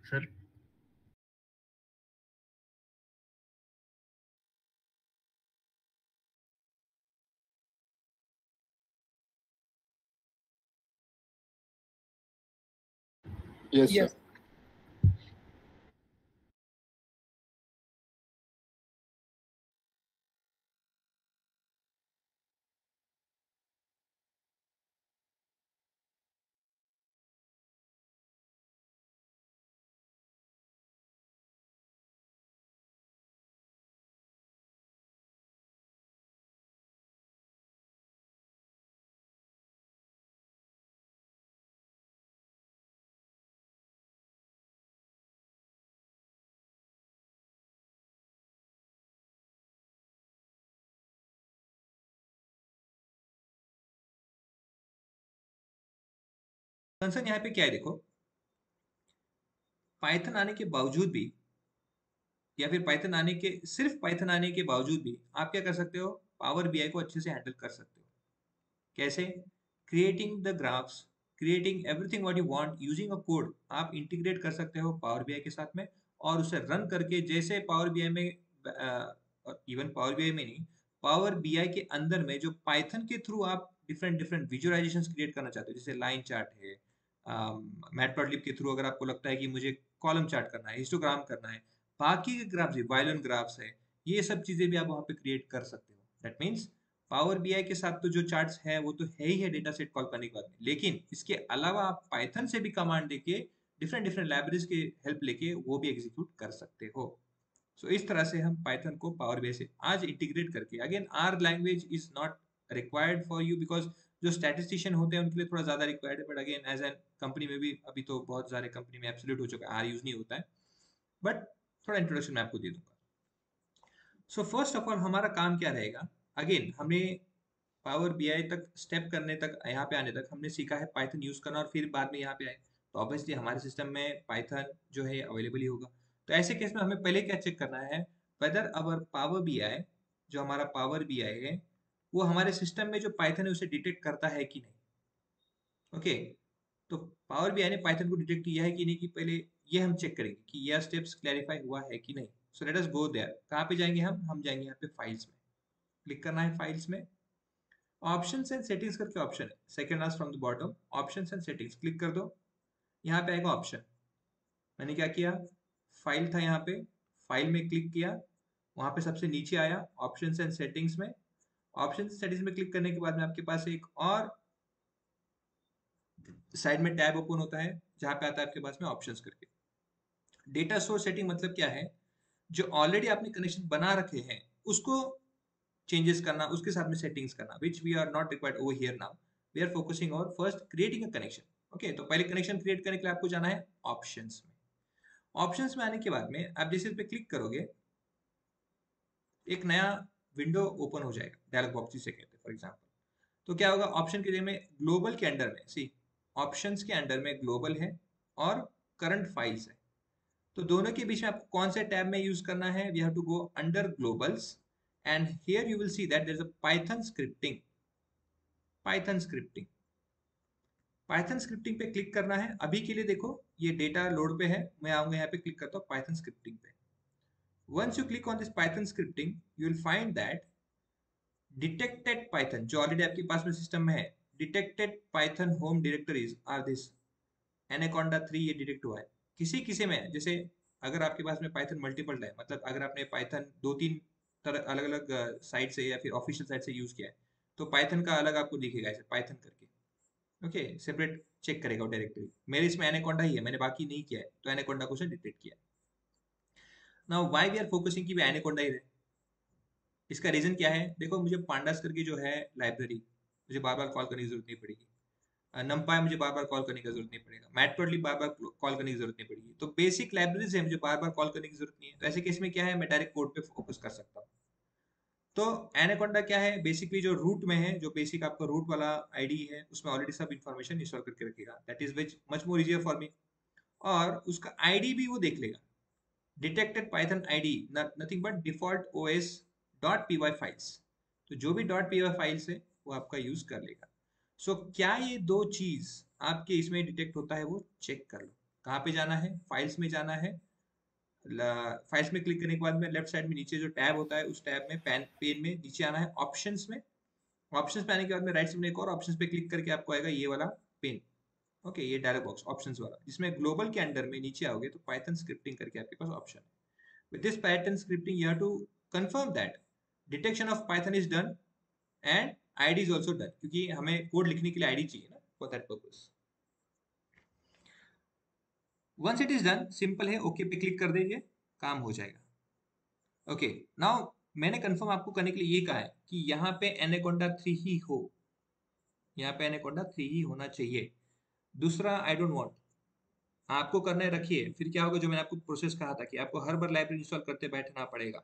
Sir. Yes sir. Yes. Concern यहाँ पे क्या है देखो, पाइथन आने के बावजूद भी या फिर पाइथन आने के सिर्फ पाइथन आने के बावजूद भी आप क्या कर सकते हो, पावर बीआई को अच्छे से हैंडल कर सकते हो। कैसे? Creating the graphs, creating everything what you want using a code. आप इंटीग्रेट कर सकते हो पावर बीआई के साथ में और उसे रन करके, जैसे पावर बीआई में, इवन पावर बीआई में नहीं, पावर बीआई के अंदर में जो पाइथन के थ्रू आप डिफरेंट डिफरेंट विजुअलाइजेशंस क्रिएट करना चाहते हो, जैसे लाइन चार्ट है, मैटप्लॉटलिब के थ्रू अगर आपको लगता है कि मुझे कॉलम चार्ट करना है, हिस्टोग्राम करना है, बाकी के ग्राफ्स, वायलन ग्राफ्स है, ये सब चीजें भी आप वहां पे क्रिएट कर सकते हो। दैट मीन्स पावर बीआई के साथ तो जो चार्ट्स है वो तो है ही है डेटा सेट कॉल करने के बाद में, लेकिन इसके अलावा आप पाइथन से भी कमांड देके डिफरेंट डिफरेंट लाइब्रेरीज के हेल्प लेके वो भी एग्जीक्यूट कर सकते हो। सो इस तरह से हम पाइथन को पावर बीआई से आज इंटीग्रेट करके, again R language is not required for you because जो स्टैटिस्टिशियन होते हैं उनके लिए थोड़ा ज्यादा रिक्वायर्ड है, but again as an company में भी अभी तो बहुत सारे कंपनी में एब्सोल्यूट हो चुका है, आर यूज नहीं होता है, बट थोड़ा इंट्रोडक्शन मैं आपको दे दूंगा। सो फर्स्ट ऑफ ऑल हमारा काम क्या रहेगा, अगेन हमें पावर बीआई तक स्टेप करने तक, यहाँ पे आने तक हमने सीखा है पाइथन यूज करना और फिर बाद में यहाँ पे आए, तो ऑब्वियसली हमारे सिस्टम में पाइथन जो है अवेलेबल ही होगा। तो ऐसे केस में हमें पहले क्या चेक करना है, वेदर अवर पावर बीआई, जो हमारा पावर बीआई है, वो हमारे सिस्टम में जो पाइथन है उसे डिटेक्ट करता है कि नहीं। ओके, तो पावर बीआई ने पाइथन को डिटेक्ट किया है कि नहीं, कि पहले ये हम चेक करेंगे कि यह स्टेप्स क्लैरिफाई हुआ है कि नहीं। So let us go there. कहाँ पे जाएंगे हम जाएंगे यहाँ पे फाइल्स में, क्लिक करना है फाइल्स में, ऑप्शंस एंड सेटिंग्स करके ऑप्शन है, second last from the bottom, options and settings click कर दो। यहाँ पे आएगा ऑप्शन, मैंने क्या किया, फाइल था यहाँ पे, फाइल में क्लिक किया, वहां पे सबसे नीचे आया ऑप्शंस एंड सेटिंग्स में, ऑप्शन सेटिंग्स में क्लिक करने के बाद में आपके पास एक और साइड में टैब ओपन होता है जहां पे आता है आपके पास में ऑप्शंस करके। डेटा सोर्स सेटिंग मतलब क्या है, जो ऑलरेडी आपने कनेक्शन बना रखे हैं उसको चेंजेस करना, उसके साथ में सेटिंग्स करना, which we are not required over here now. We are focusing on first creating a connection. Okay, तो पहले कनेक्शन क्रिएट करने के लिए आपको जाना है ऑप्शंस में। ऑप्शंस में आने के बाद में आप जैसे इस पे क्लिक करोगे, एक नया विंडो ओपन हो जाएगा, डायलॉग बॉक्स जिसे कहते हैं फॉर एग्जांपल। तो क्या होगा, ऑप्शन के लिए में ग्लोबल के अंडर में, सी ऑप्शंस के अंडर में ग्लोबल है और करंट फाइल्स है, तो दोनों के बीच में आपको कौन से टैब में यूज करना है, we have to go under globals and here you will see that there is a Python scripting. Python scripting, Python scripting पे क्लिक करना है। अभी के लिए देखो ये डेटा लोड पे है, मैं आऊंगा यहाँ पे, क्लिक करता हूँ पाइथन स्क्रिप्टिंग पे। Once you click on this Python scripting you will find that detected Python, जो ऑलरेडी आपके पास में सिस्टम में है, detected Python home directories are this, Anaconda 3 ये डिटेक्ट हुआ है। किसी किसी में, जैसे अगर आपके पास में पाइथन मल्टीपल है, मतलब अगर आपने पाइथन दो तीन तरह अलग अलग साइट से या फिर ऑफिशियल साइट से यूज किया है, तो पाइथन का अलग आपको दिखेगा ऐसे पाइथन करके। ओके, सेपरेट चेक करेगा वो डायरेक्टरी। मेरे इसमें एनाकोंडा ही है, मैंने बाकी नहीं किया है, तो एनाकोंडा को उसने डिटेक्ट किया। Now why we are focusing कि वो एनाकोंडा ही रहे, इसका रीजन क्या है, देखो मुझे पांडास करके जो है लाइब्रेरी, मुझे बार बार कॉल करने की जरूरत नहीं पड़ेगी, नमपाई मुझे बार बार कॉल करने की जरूरत नहीं पड़ेगा, मैटप्लॉटलिब बार बार कॉल करने की जरूरत नहीं पड़ेगी, तो बेसिक लाइब्रेरीज है, मुझे बार बार कॉल करने की जरूरत नहीं है। तो ऐसे केस में क्या है, मैं डायरेक्ट कोड पे फोकस कर सकता हूँ। तो एनाकोंडा क्या है, बेसिकली जो रूट में है, जो बेसिक आपका रूट वाला आईडी है, उसमें ऑलरेडी सब इन्फॉर्मेशन इंस्टॉल करके रखेगा, that is which much more easier for me. और उसका आईडी भी वो देख लेगा, detected Python ID nothing but default OS dot P Y files, तो जो भी डॉट पी वाई फाइल्स है वो आपका यूज कर लेगा। सो क्या ये दो चीज आपके इसमें डिटेक्ट होता है, वो चेक कर लो। कहाँ पे जाना है, फाइल्स में जाना है। फाइल्स में क्लिक करने के बाद में लेफ्ट साइड में नीचे जो टैब होता है उस टैब में पेन में नीचे आना है ऑप्शंस में। ऑप्शंस पे आने के बाद में राइट साइड में एक और ऑप्शंस पे क्लिक करके आपको आएगा ये वाला पेन। ओके, ये डायलॉग बॉक्स ऑप्शंस वाला, जिसमें ग्लोबल के अंडर में नीचे आओगे तो पाइथन स्क्रिप्टिंग करके आपके पास ऑप्शन है। With this Python scripting you have to confirm that detection of Python is done and ID is also done, क्योंकि हमें कोड लिखने के लिए आईडी चाहिए ना, for that purpose. Once it is done, simple है, ओके पे क्लिक कर दीजिए, काम हो जाएगा। ओके, नाउ मैंने कंफर्म आपको करने के लिए ये कहा है कि यहाँ पे एनाकोंडा 3 ही हो, यहाँ पे एनाकोंडा 3 ही होना चाहिए। दूसरा, आई डोंट वांट, आपको करना है रखिए, फिर क्या होगा, जो मैंने आपको प्रोसेस कहा था कि आपको हर बार लाइब्रेरी इंस्टॉल करते बैठना पड़ेगा।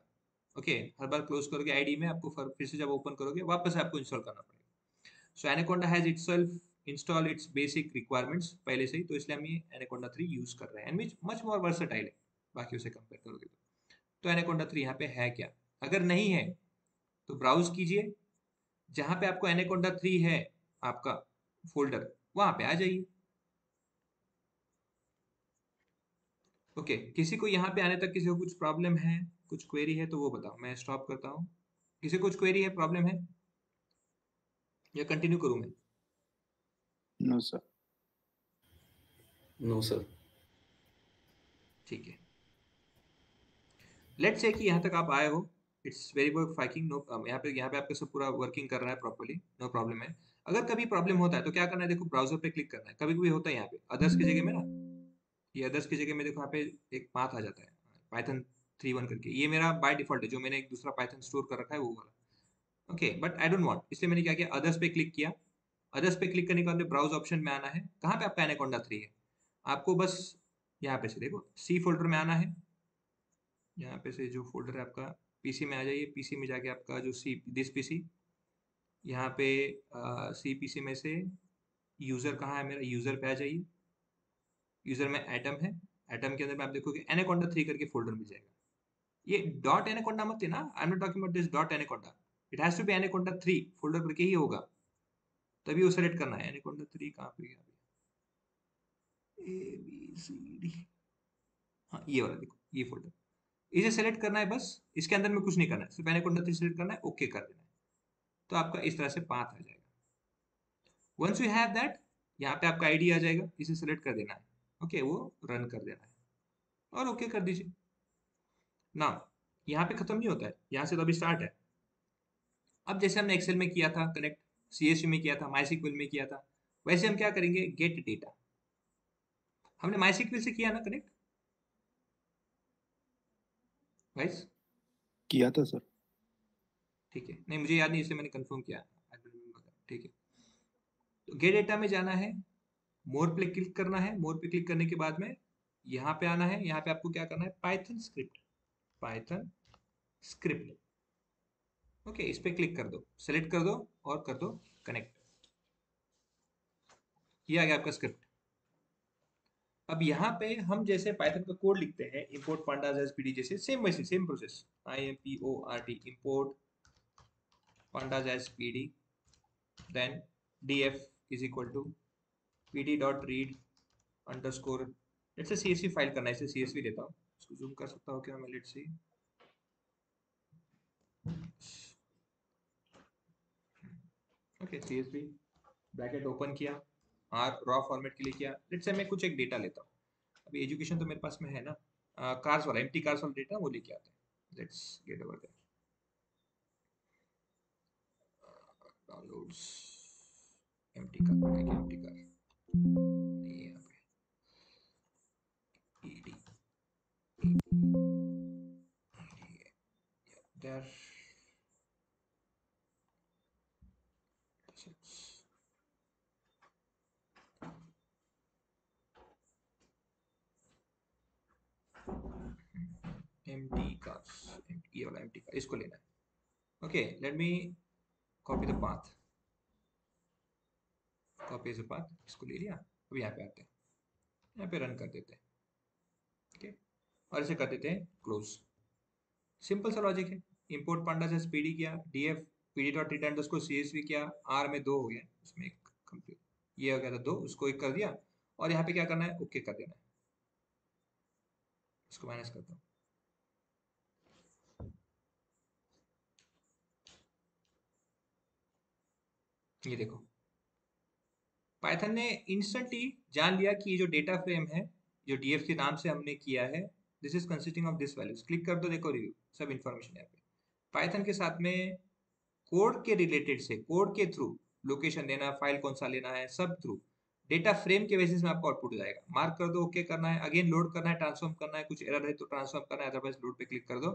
ओके, हर बार क्लोज करोगे आईडी में, आपको फिर से जब ओपन करोगे वापस आपको इंस्टॉल करना पड़ेगा। So Anaconda has itself install its basic requirements पहले से ही, तो इसलिए हम ये एनाकोंडा 3 यूज कर रहे हैं एंड मच मोर वर्सेटाइल है बाकी से कंपेयर करोगे तो एनाकोंडा 3 यहाँ पे है क्या? अगर नहीं है तो ब्राउज कीजिए, जहां पे आपको एनाकोंडा 3 है आपका फोल्डर, वहां पे आ जाइए। ओके, किसी को यहाँ पे आने तक किसी को कुछ प्रॉब्लम है, कुछ क्वेरी है तो वो बताओ, मैं स्टॉप करता हूँ। किसी को कुछ क्वेरी है, प्रॉब्लम है, या कंटिन्यू करूँ मैं? No sir. No sir. ठीक है, लेट्स से कि यहाँ तक आप आए हो, इट्स वेरी गुड फाइकिंग, नो, यहाँ पे आपका सब पूरा वर्किंग कर रहा है प्रॉपर्ली, नो प्रॉब्लम है। अगर कभी प्रॉब्लम होता है तो क्या करना है, देखो ब्राउजर पे क्लिक करना है। कभी कभी होता है यहाँ पे अदर्स की जगह में ना, ये अदर्स की जगह में देखो यहाँ पे एक पाथ आ जाता है पाइथन 3.1 करके, ये मेरा बाय डिफॉल्ट है, जो मैंने एक दूसरा पाइथन स्टोर कर रखा है वो वाला। Okay, but I don't want, इसलिए मैंने क्या किया, अदर्स पे क्लिक किया। अदर्स पे क्लिक करने के बाद ब्राउज ऑप्शन में आना है। कहाँ पे आपका एनाकोंडा 3 है? आपको बस यहाँ पे से देखो सी फोल्डर में आना है, यहाँ पे से जो फोल्डर है आपका पीसी में आ जाइए, पीसी में जाके आपका जो सी दिस पीसी, यहाँ पे सी पीसी में से यूजर कहाँ है मेरा, यूजर पे आ जाइए। यूजर में एटम है, एटम के अंदर में आप देखोगे एनाकोंडा 3 करके फोल्डर मिल जाएगा। ये डॉट एनाकोंडा मत लेना, I am not talking about this dot Anaconda, it has to be Anaconda 3 folder करके ही होगा, तभी वो सेलेक्ट करना है। एनाकोंडा 3 कहाँ पे गया, ए बी सी डी, हाँ ये वाला देखो, ये फोल्डर, इसे सेलेक्ट करना है बस, इसके अंदर में कुछ नहीं करना है, सिर्फ एनाकोंडा 3 सेलेक्ट करना है, ओके कर देना है, तो आपका इस तरह से पाथ आ जाएगा। वंस यू हैव दैट, यहाँ पे आपका आईडी आ जाएगा, इसे सेलेक्ट कर देना है, ओके वो रन कर देना है और ओके कर दीजिए ना। यहाँ पे खत्म नहीं होता है, यहाँ से तो अभी स्टार्ट है। अब जैसे हमने एक्सेल में किया था कनेक्ट, सीएसवी में किया था, माइसिक्वल में किया था, वैसे हम क्या करेंगे, गेट डेटा। हमने माइसिक्वल से किया ना कनेक्ट गाइस? किया था सर। ठीक है, नहीं मुझे याद नहीं, इसलिए मैंने कंफर्म किया, I don't remember that। ठीक है, तो गेट डेटा में जाना है, मोर पे क्लिक करना है। मोर पे क्लिक करने के बाद में यहाँ पे आना है, यहाँ पे आपको क्या करना है, Python script, Python script. Okay, इस पे क्लिक कर दो, सेलेक्ट कर दो और कर दो कनेक्ट। ये आ गया आपका स्क्रिप्ट। अब यहाँ पे हम जैसे पाइथन का कोड लिखते हैं, इंपोर्ट pandas as pd, जैसे सेम वैसे same process, import import pandas as pd, then df is equal to pd dot read underscore, let's say csv file करना है, इसे csv देता हूँ, इसको जूम कर सकता हूँ क्या मैं, let's see, okay csv bracket open किया, आर रॉ फॉर्मेट के लिए किया, लेट्स से मैं कुछ एक डेटा लेता हूँ। अभी एजुकेशन तो मेरे पास में है ना, कार्स वाला एम्प्टी कार्स वाला डेटा वो लेके आते हैं, let's get over there, downloads empty car, empty car ये यहाँ पे ईडी देयर एम्प्टी कार्स, ये वाला एम्प्टी कार, इसको लेना है। Okay, let me copy the path, copy the path, इसको ले लिया। अब यहाँ पे आते हैं, यहाँ पे रन कर देते हैं, ओके, और इसे कर देते हैं क्लोज। सिंपल सा लॉजिक है, इंपोर्ट पांडा से पीडी किया, DF PD dot read underscore CSV किया, आर में 2 हो गया, उसमें एक कंप्लीट, ये हो गया था 2, उसको 1 कर दिया, और यहाँ पे क्या करना है, ओके कर देना है। इसको माइनस करता हूँ। ये देखो पाइथन ने इंस्टेंटली जान लिया कि ये जो डेटा फ्रेम है जो डीएफ के नाम से हमने किया है, this is consisting of this values. Click कर दो, देखो रिव्यू, सब इन्फॉर्मेशन यहाँ पे पाइथन के साथ में कोड के रिलेटेड से, कोड के थ्रू लोकेशन देना, फाइल कौन सा लेना है, सब थ्रू डेटा फ्रेम के बेसिस में आपको आउटपुट हो जाएगा। मार्क कर दो, ओके करना है, अगेन लोड करना है, ट्रांसफॉर्म करना है, कुछ एरर है तो ट्रांसफॉर्म करना है, अदरवाइज लोड पे क्लिक कर दो,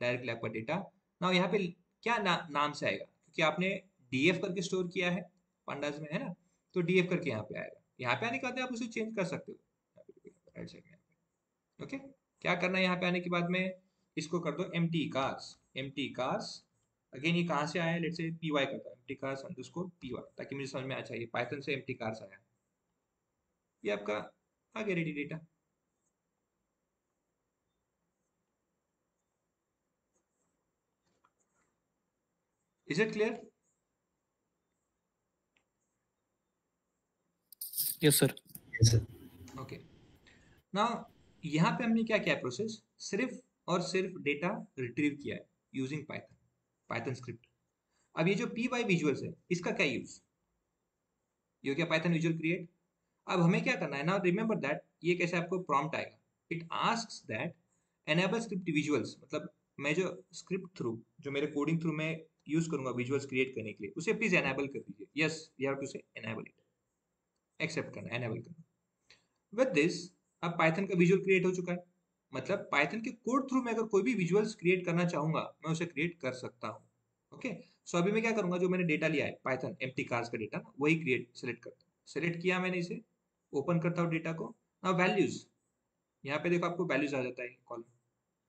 डायरेक्टली आपका डेटा ना यहाँ पे क्या नाम से आएगा, क्योंकि आपने डीएफ करके स्टोर किया है पांडास में, है ना, तो डीएफ करके यहाँ पे आएगा। यहाँ पे आने के बाद आप उसे चेंज कर सकते हो राइट साइड में। ओके, क्या करना है यहाँ पे आने के बाद में, इसको कर दो empty cars, empty cars. Again ये कहाँ से आया, लेट्स से पीवाई करता है, एम्प्टी कार्स अंडरस्कोर पीवाई, ताकि मुझे समझ में आ जाए पाइथन से एम्प्टी कार्स आया। ये आपका आ गया ready data. Is it clear? Yes sir. Okay, now यहाँ पे हमने क्या किया प्रोसेस, सिर्फ और सिर्फ डेटा रिट्रीव किया है यूजिंग पाइथन, पाइथन स्क्रिप्ट। अब ये जो पी वाई विजुअल्स है, इसका क्या यूज, ये हो गया पाइथन विजुअल क्रिएट। अब हमें क्या करना है ना, रिमेंबर दैट ये कैसे आपको प्रॉम्प्ट आएगा, it asks that enable script visuals, मतलब मैं जो स्क्रिप्ट थ्रू, जो मेरे कोडिंग थ्रू मैं यूज करूंगा विजुअल्स क्रिएट करने के लिए, उसे प्लीज एनेबल कर दीजिए। यस, यू हैव टू से एनेबल इट, एक्सेप्ट करना, एनेबल करना। विद दिस अब पाइथन का विजुअल क्रिएट हो चुका है, मतलब पाइथन के कोड थ्रू मैं अगर कोई भी विजुअल्स क्रिएट करना चाहूंगा, मैं उसे क्रिएट कर सकता हूँ। ओके, सो अभी मैं क्या करूंगा, जो मैंने डेटा लिया है पाइथन एम्प्टी कार्स का डेटा, वही क्रिएट सेलेक्ट करता हूँ। सेलेक्ट किया मैंने इसे, ओपन करता हूँ डेटा को। अब वैल्यूज, यहाँ पे देखो आपको वैल्यूज आ जाता है कॉलम,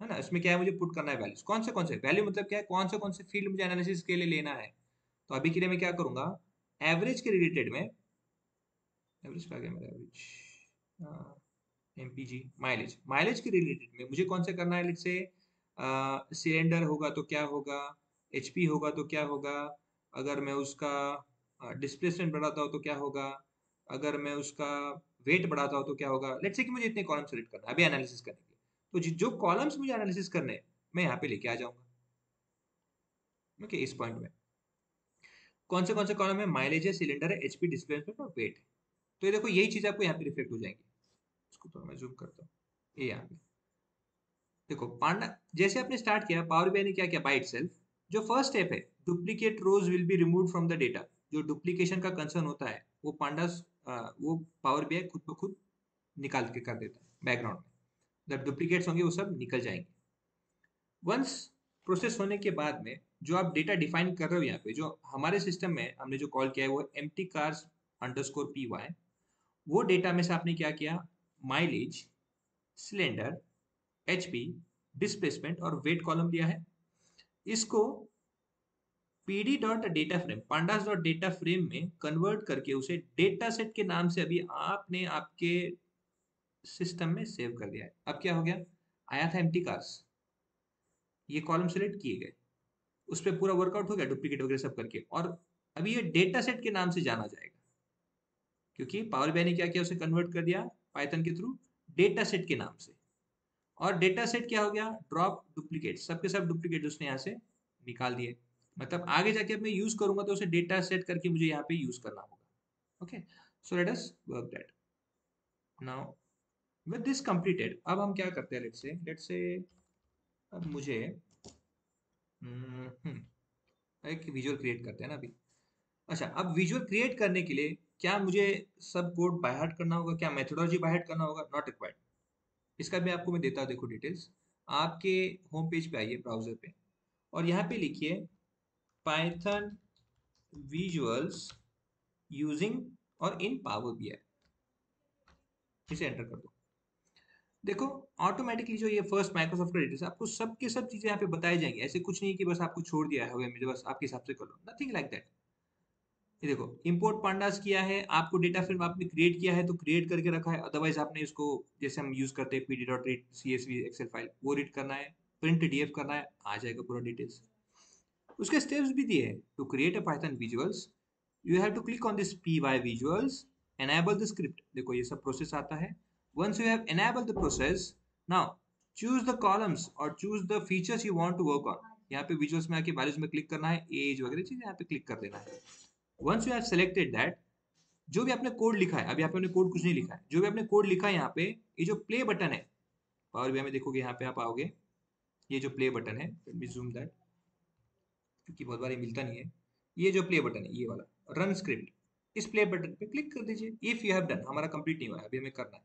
है ना, इसमें क्या है, मुझे पुट करना है वैल्यूज, कौन से वैल्यू, मतलब क्या है, कौन से फील्ड मुझे एनालिसिस के लिए लेना है। तो अभी के लिए मैं क्या करूंगा, एवरेज के रिलेटेड में, एवरेज का गया मेरा एवरेज, एमपीजी माइलेज, माइलेज के रिलेटेड में मुझे कौन से करना है, लेट्स से सिलेंडर होगा तो क्या होगा, एचपी होगा तो क्या होगा, अगर मैं उसका डिस्प्लेसमेंट बढ़ाता हूँ तो क्या होगा, अगर मैं उसका वेट बढ़ाता हूँ तो क्या होगा। लेट्स से कि मुझे इतने कॉलम सेलेक्ट करना है अभी एनालिसिस करने के लिए, तो जो कॉलम्स मुझे एनालिसिस करने हैं, मैं यहाँ पे लेके आ जाऊंगा। ओके, इस पॉइंट में कौन से कॉलम है, माइलेज है, सिलेंडर है, एचपी, डिस्प्लेसमेंट और वेट। तो ये देखो यही चीज आपको यहाँ पे रिफ्लेक्ट हो जाएंगी। इसको थोड़ा मैं जूम करता हूँ, ये यहाँ पे देखो पांडा, जैसे आपने स्टार्ट किया पावर बीआई ने क्या किया बाय इटसेल्फ, जो फर्स्ट स्टेप है, duplicate rows will be removed from the data, जो डुप्लीकेशन का कंसर्न होता है वो पांडास, वो पावर बीआई खुद ब खुद निकाल के कर देता है बैकग्राउंड में, जब डुप्लीकेट्स होंगे वो सब निकल जाएंगे। वंस प्रोसेस होने के बाद में जो आप डेटा डिफाइन कर रहे हो यहाँ पे, जो हमारे सिस्टम में हमने जो कॉल किया है वो empty cars underscore P Y, वो डेटा में से आपने क्या किया, माइलेज, सिलेंडर, एचपी, डिस्प्लेसमेंट और वेट कॉलम लिया है। इसको PD dot data frame, pandas dot data frame में कन्वर्ट करके उसे डेटा सेट के नाम से अभी आपने आपके सिस्टम में सेव कर दिया है। अब क्या हो गया, आया था एम्प्टी कार्स, ये कॉलम सेलेक्ट किए गए, उस पर पूरा वर्कआउट हो गया डुप्लीकेट वगैरह सब करके, और अभी ये डेटा सेट के नाम से जाना जाएगा, क्योंकि पावर बीआई ने क्या किया, उसे कन्वर्ट कर दिया पाइथन के थ्रू डेटा सेट के नाम से। और डेटा सेट क्या हो गया, ड्रॉप डुप्लीकेट, सबके सब डुप्लीकेट उसने यहाँ से निकाल दिए। मतलब आगे जाके अब मैं यूज करूंगा तो उसे डेटा सेट करके मुझे यहाँ पे यूज करना होगा। Okay, so let us work that now. With this completed, अब हम क्या करते हैं, लेट्स से अब मुझे एक विजुअल क्रिएट करते हैं ना अभी। अच्छा, अब विजुअल क्रिएट करने के लिए क्या मुझे सब कोड बाय हार्ट करना होगा, क्या मेथोडोलॉजी बाय हार्ट करना होगा, नॉट रिक्वायर्ड। इसका भी आपको मैं देता हूँ, देखो डिटेल्स, आपके होम पेज पे आइए ब्राउजर पे, और यहाँ पे लिखिए पाइथन विजुअल्स यूजिंग और इन पावर बीआई, इसे एंटर कर दो। देखो ऑटोमेटिकली जो ये फर्स्ट माइक्रोसॉफ्ट का डिटेल्स, आपको सब के सब चीजें यहाँ पे बताई जाएंगी, ऐसे कुछ नहीं कि बस आपको छोड़ दिया है हवे में, जो बस आपके हिसाब से कर लो, नथिंग लाइक दैट। ये देखो इंपोर्ट पांडास किया है, आपको डेटा फ्रेम आपने क्रिएट किया है तो क्रिएट करके रखा है, अदरवाइज आपने इसको जैसे हम यूज करते हैं PD dot read CSV Excel file, वो रीड करना है, प्रिंट डीएफ करना है, आ जाएगा पूरा डिटेल्स। उसके स्टेप्स भी दिए हैं, to create a Python visuals you have to click on this P Y visuals, enable the script, देखो ये सब प्रोसेस आता है। Once you have enable the process, now choose the columns और choose the features you want to work on. यहाँ पे visuals में आके वैल्यूज में क्लिक करना है, एज वगैरह चीजें यहाँ पे क्लिक कर देना है। Once you have selected that, जो भी आपने कोड लिखा है, अभी आपने कोड कुछ नहीं लिखा है, जो भी आपने कोड लिखा है यहाँ पे, ये जो प्ले बटन है पावर बीआई में देखोगे, यहाँ पे आप आओगे, ये जो प्ले बटन है, लेट मी जूम दैट क्योंकि बहुत बार ये मिलता नहीं है, ये जो प्ले बटन है ये वाला रन स्क्रिप्ट, इस प्ले बटन पे क्लिक कर दीजिए। इफ यू हैव डन, हमारा कंप्लीट नहीं हुआ है, अभी हमें करना है।